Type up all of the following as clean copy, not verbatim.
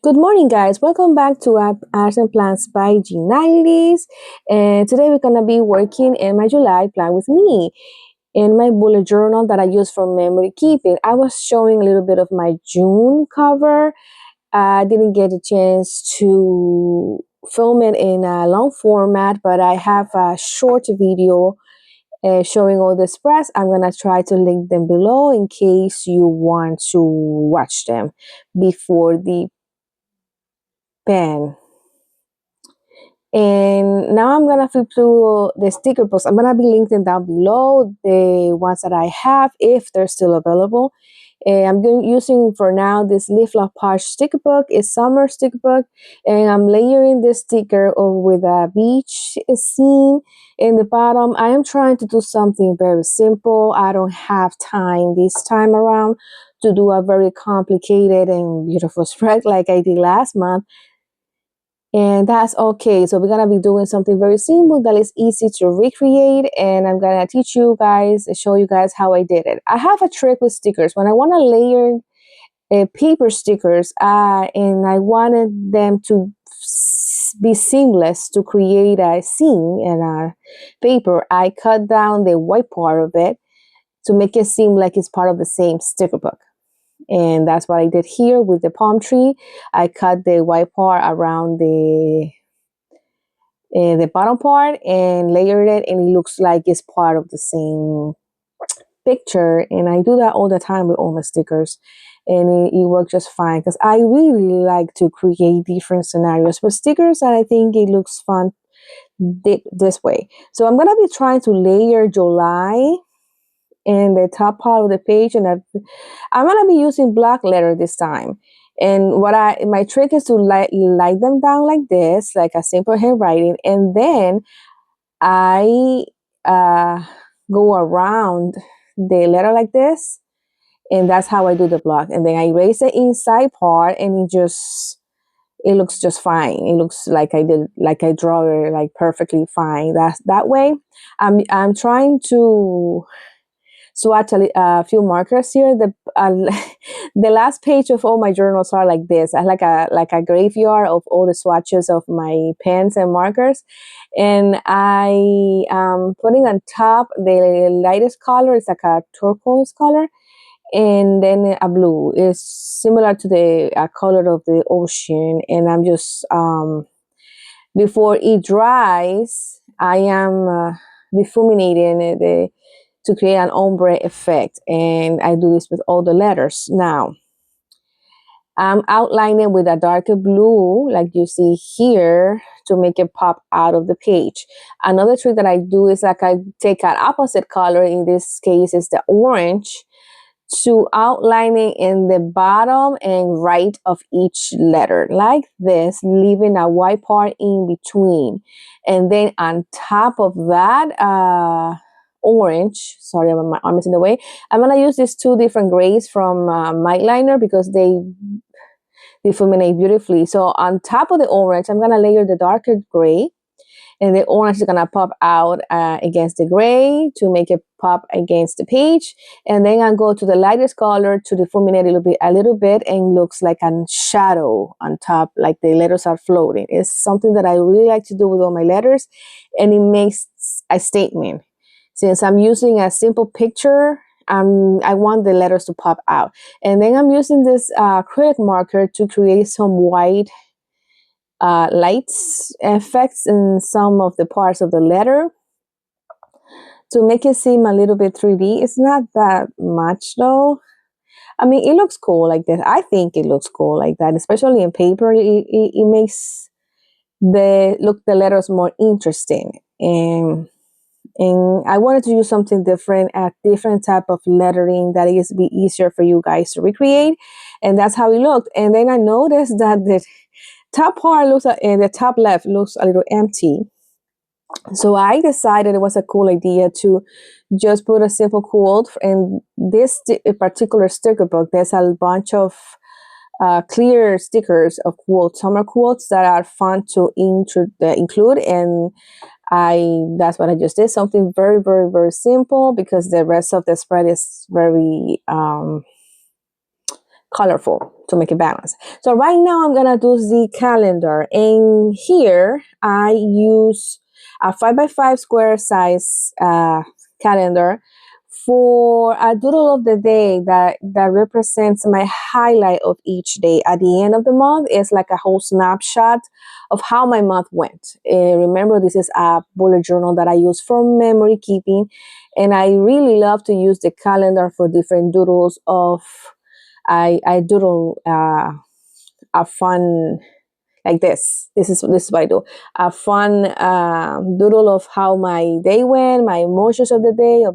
Good morning, guys. Welcome back to Arts and Plans by G90s. And today we're going to be working in my July plan with me in my bullet journal that I use for memory keeping. I was showing a little bit of my June cover. I didn't get a chance to film it in a long format, but I have a short video showing all the spreads. I'm going to try to link them below in case you want to watch them before the pen. And now I'm gonna flip through the sticker books. I'm gonna be linking down below the ones that I have if they're still available. I'm using for now this Leaf Love Posh sticker book. It's summer sticker book, and I'm layering this sticker over with a beach scene in the bottom. I am trying to do something very simple. I don't have time this time around to do a very complicated and beautiful spread like I did last month. And that's okay. So we're gonna be doing something very simple that is easy to recreate, and I'm gonna teach you guys, show you guys how I did it. I have a trick with stickers. When I want to layer paper stickers, and I wanted them to be seamless to create a scene and a paper, I cut down the white part of it to make it seem like it's part of the same sticker book. And that's what I did here with the palm tree. I cut the white part around the bottom part and layered it, and it looks like it's part of the same picture. And I do that all the time with all my stickers, and it works just fine because I really like to create different scenarios with stickers, and I think it looks fun this way. So I'm gonna be trying to layer July in the top part of the page, and I'm gonna be using black letter this time. And my trick is to light them down like this, like a simple handwriting, and then I uh, go around the letter like this, and that's how I do the block. And then I erase the inside part, and it looks just fine. It looks like I draw it like perfectly fine. That's that way. I'm trying to swatch a few markers here. The last page of all my journals are like this. I like a graveyard of all the swatches of my pens and markers, and I am putting on top the lightest color. It's like a turquoise color, and then a blue is similar to the color of the ocean. And I'm just before it dries, I am difuminating to create an ombre effect. And I do this with all the letters. Now, I'm outlining with a darker blue, like you see here, to make it pop out of the page. Another trick that I do is like I take an opposite color, in this case is the orange, to outlining in the bottom and right of each letter, like this, leaving a white part in between. And then on top of that, orange, sorry, my arm is in the way. I'm gonna use these two different grays from Miteliner because they difuminate beautifully. So on top of the orange, I'm gonna layer the darker gray, and the orange is gonna pop out against the gray to make it pop against the page. And then I go to the lightest color to difuminate a little bit, and looks like a shadow on top, like the letters are floating. It's something that I really like to do with all my letters, and it makes a statement. Since I'm using a simple picture, I want the letters to pop out. And then I'm using this acrylic marker to create some white lights effects in some of the parts of the letter to make it seem a little bit 3D. It's not that much though. I mean, it looks cool like this. I think it looks cool like that, especially in paper. It makes the letters more interesting. And I wanted to use something different, a different type of lettering that is be easier for you guys to recreate. And that's how it looked. And then I noticed that the top part looks, and the top left looks a little empty. So I decided it was a cool idea to just put a simple quote. In this particular sticker book, there's a bunch of clear stickers of quotes, summer quotes that are fun to include. And that's what I just did. Something very, very, very simple, because the rest of the spread is very colorful to make it balanced. So right now I'm gonna do the calendar, and here I use a 5x5 square size calendar for a doodle of the day that represents my highlight of each day. At the end of the month, it's like a whole snapshot of how my month went. Remember, this is a bullet journal that I use for memory keeping, and I really love to use the calendar for different doodles of. I doodle a fun like this. This is what I do. A fun doodle of how my day went, my emotions of the day,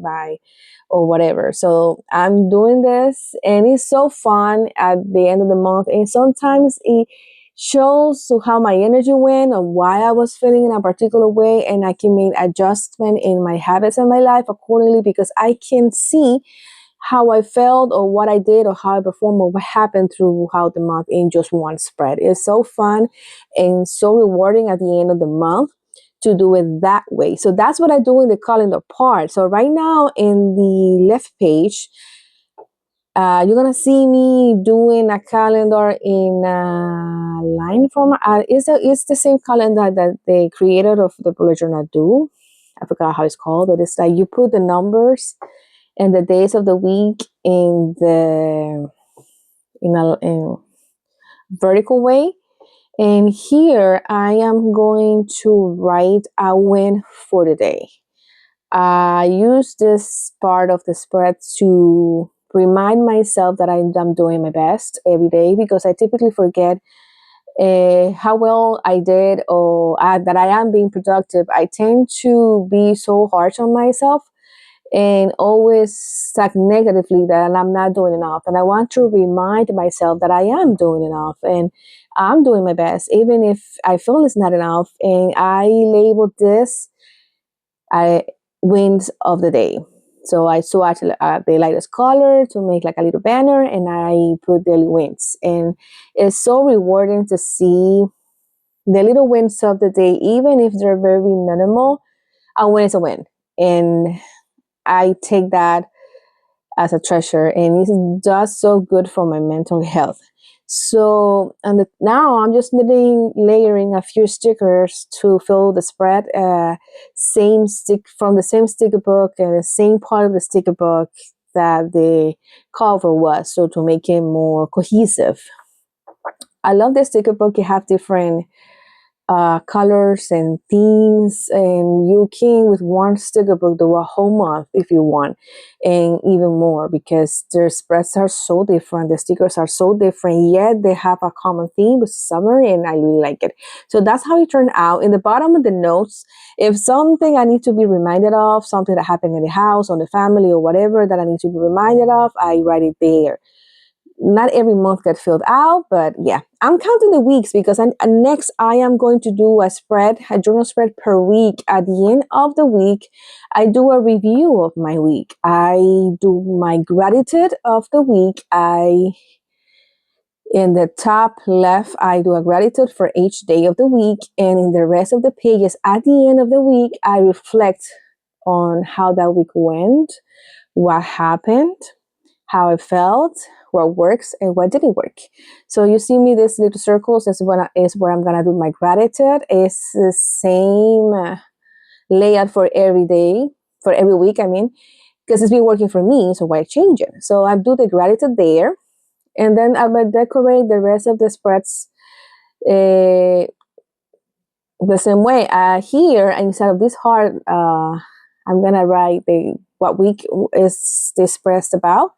or whatever. So I'm doing this, and it's so fun at the end of the month. And sometimes it shows to how my energy went or why I was feeling in a particular way, and I can make adjustment in my habits and my life accordingly, because I can see how I felt or what I did or how I performed or what happened throughout the month in just one spread. It's so fun and so rewarding at the end of the month to do it that way. So that's what I do in the calendar part. So right now in the left page, you're gonna see me doing a calendar in line format. It's the same calendar that the creator of the bullet journal do. I forgot how it's called, but it's like you put the numbers and the days of the week in vertical way. And here I am going to write a win for the day. I use this part of the spread to remind myself that I'm doing my best every day, because I typically forget how well I did, or that I am being productive. I tend to be so harsh on myself and always talk negatively that I'm not doing enough. And I want to remind myself that I am doing enough and I'm doing my best, even if I feel it's not enough. And I labeled this I wins of the day. So I swatch the lightest color to make like a little banner, and I put daily wins. And it's so rewarding to see the little wins of the day, even if they're very minimal. A win is a win. And I take that as a treasure, and it's just so good for my mental health. So, now I'm just layering a few stickers to fill the spread. Same stick from the same sticker book and the same part of the sticker book that the cover was, so to make it more cohesive. I love the sticker book. You have different colors and themes, and you can with one sticker book do a whole month if you want, and even more, because their spreads are so different, the stickers are so different, yet they have a common theme with summer, and I really like it. So that's how it turned out. In the bottom of the notes, if something I need to be reminded of, something that happened in the house or the family or whatever that I need to be reminded of, I write it there. Not every month get filled out, but yeah, I'm counting the weeks, because next I am going to do a journal spread per week. At the end of the week, I do a review of my week. I do my gratitude of the week. In the top left, I do a gratitude for each day of the week, and in the rest of the pages, at the end of the week, I reflect on how that week went, what happened, how I felt, what works and what didn't work. So you see me, these little circles is where I'm gonna do my gratitude. It's the same layout for every day, for every week, I mean, because it's been working for me, so why change it? So I do the gratitude there, and then I will decorate the rest of the spreads the same way. Here, instead of this heart, I'm gonna write what week is this spread about,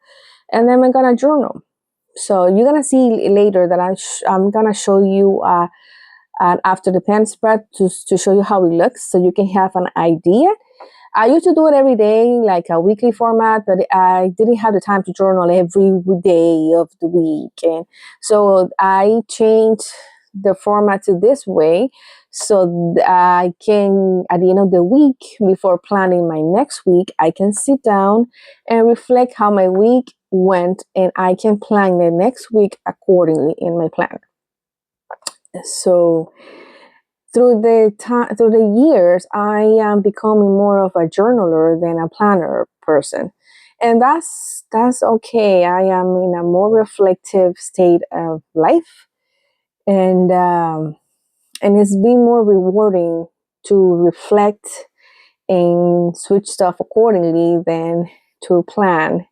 and then I'm gonna journal. So you're gonna see later that I'm gonna show you an after the pen spread to show you how it looks, so you can have an idea. I used to do it every day, like a weekly format, but I didn't have the time to journal every day of the week, and so I changed the format to this way, so I can, at the end of the week, before planning my next week, I can sit down and reflect how my week went, and I can plan the next week accordingly in my plan. So through the years, I am becoming more of a journaler than a planner person. And that's okay. I am in a more reflective state of life, and it's been more rewarding to reflect and switch stuff accordingly than to plan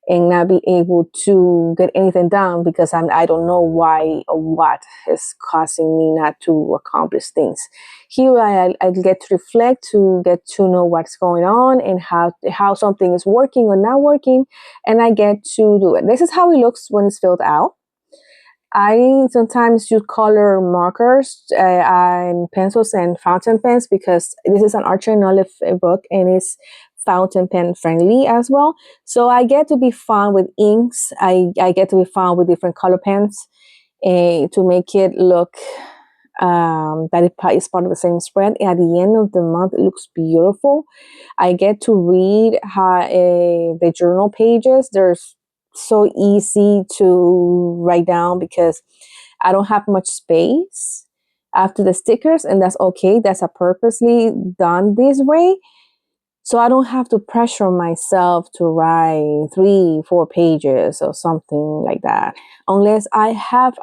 and not be able to get anything done because I don't know why or what is causing me not to accomplish things. Here I get to reflect, to get to know what's going on and how something is working or not working, and I get to do it. This is how it looks when it's filled out. I sometimes use color markers and pencils and fountain pens because this is an Archer and Olive book and it's fountain pen friendly as well. So I get to be fun with inks. I get to be fun with different color pens to make it look that it is part of the same spread. And at the end of the month, it looks beautiful. I get to read the journal pages. They're so easy to write down because I don't have much space after the stickers, and that's okay. That's a purposely done this way. So I don't have to pressure myself to write 3-4 pages or something like that, unless I have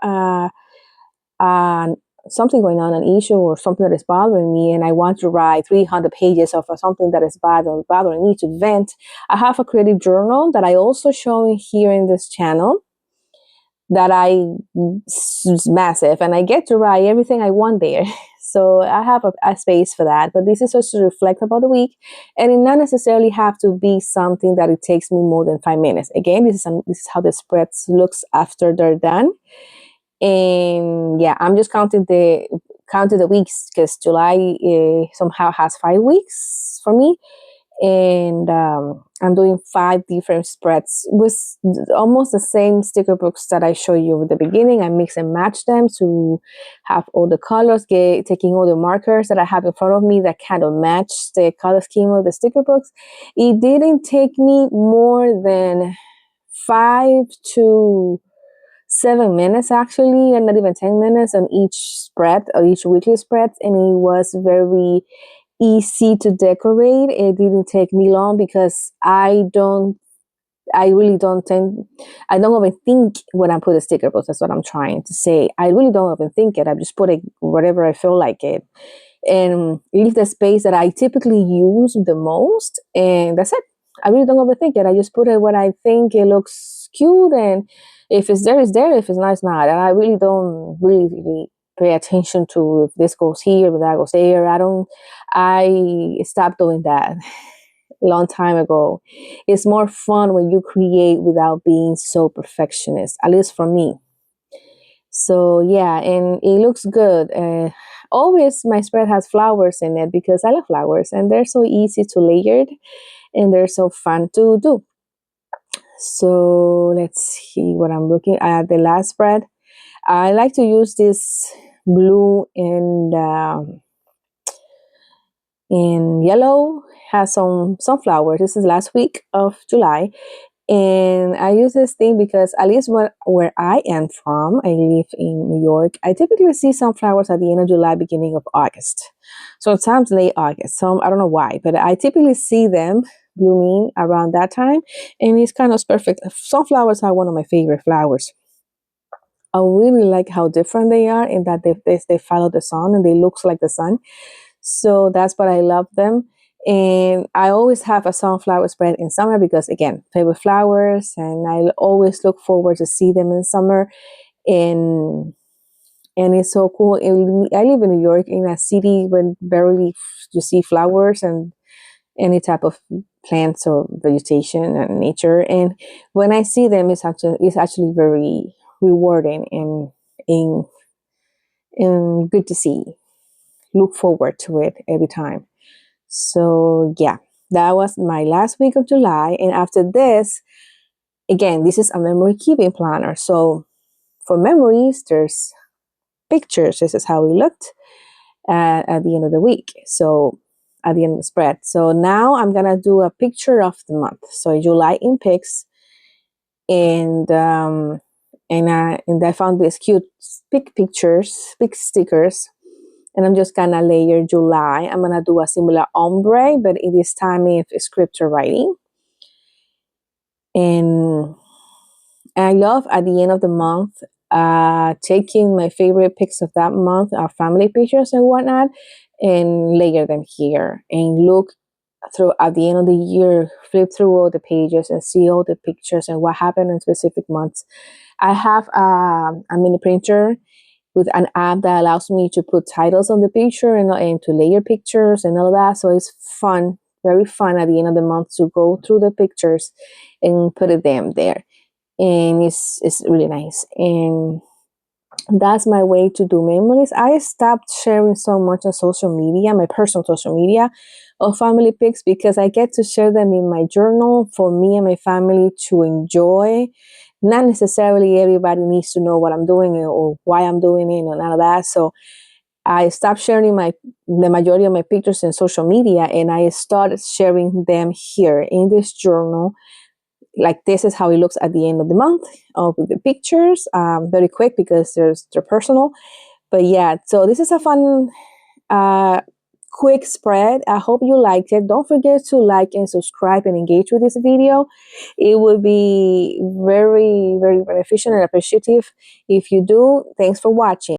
something going on, an issue or something that is bothering me, and I want to write 300 pages of something that is bothering me to vent. I have a creative journal that I also show here in this channel that is massive, and I get to write everything I want there. So I have a space for that, but this is just to reflect about the week, and it not necessarily have to be something that it takes me more than 5 minutes. Again, this is how the spreads looks after they're done. And yeah, I'm just counting the weeks because July somehow has 5 weeks for me, and I'm doing 5 different spreads with almost the same sticker books that I showed you at the beginning. I mix and match them to have all the colors, taking all the markers that I have in front of me that kind of match the color scheme of the sticker books. It didn't take me more than 5 to 7 minutes actually, and not even 10 minutes on each spread or each weekly spread, and it was very easy to decorate. It didn't take me long because I don't overthink when I put a sticker post. That's what I'm trying to say. I really don't overthink it. I just put it whatever I feel like it, and leave the space that I typically use the most, and that's it. I really don't overthink it. I just put it when I think it looks cute, and if it's there, it's there. If it's not, it's not. And I really don't really pay attention to if this goes here, if that goes there. I stopped doing that a long time ago. It's more fun when you create without being so perfectionist, at least for me. So yeah, and it looks good. Always my spread has flowers in it because I love flowers and they're so easy to layer and they're so fun to do. So let's see what I'm looking at. The last spread, I like to use this blue and in yellow, has some sunflowers. This is last week of July, and I use this thing because at least where I am from, I live in New York. I typically see sunflowers at the end of July, beginning of August. Sometimes late August. Some I don't know why, but I typically see them blooming around that time, and it's kind of perfect. Sunflowers are one of my favorite flowers. I really like how different they are in that they follow the sun and they look like the sun. So that's what I love them. And I always have a sunflower spread in summer because again, favorite flowers, and I always look forward to see them in summer. And it's so cool. I live in New York, in a city when barely you see flowers and any type of plants or vegetation and nature. And when I see them, it's actually very rewarding and good to see. Look forward to it every time. So yeah, that was my last week of July. And after this, again, this is a memory keeping planner. So for memories, there's pictures. This is how we looked at the end of the week. So at the end of the spread. So now I'm gonna do a picture of the month. So July in pics, and I found these cute pic stickers, and I'm just gonna layer July. I'm gonna do a similar ombre, but this time it's scripture writing. And I love at the end of the month taking my favorite pics of that month, our family pictures and whatnot, and layer them here and look through at the end of the year, flip through all the pages and see all the pictures and what happened in specific months. I have a mini printer with an app that allows me to put titles on the picture and to layer pictures and all that. So it's fun, very fun at the end of the month to go through the pictures and put them there. And it's really nice. And that's my way to do memories. I stopped sharing so much on social media, my personal social media, of family pics because I get to share them in my journal for me and my family to enjoy. Not necessarily everybody needs to know what I'm doing or why I'm doing it or none of that. So I stopped sharing the majority of my pictures in social media and I started sharing them here in this journal. Like this is how it looks at the end of the month of the pictures. Very quick because they're personal. But yeah, so this is a fun uh, quick spread. I hope you liked it. Don't forget to like and subscribe and engage with this video. It would be very, very beneficial and appreciative if you do. Thanks for watching.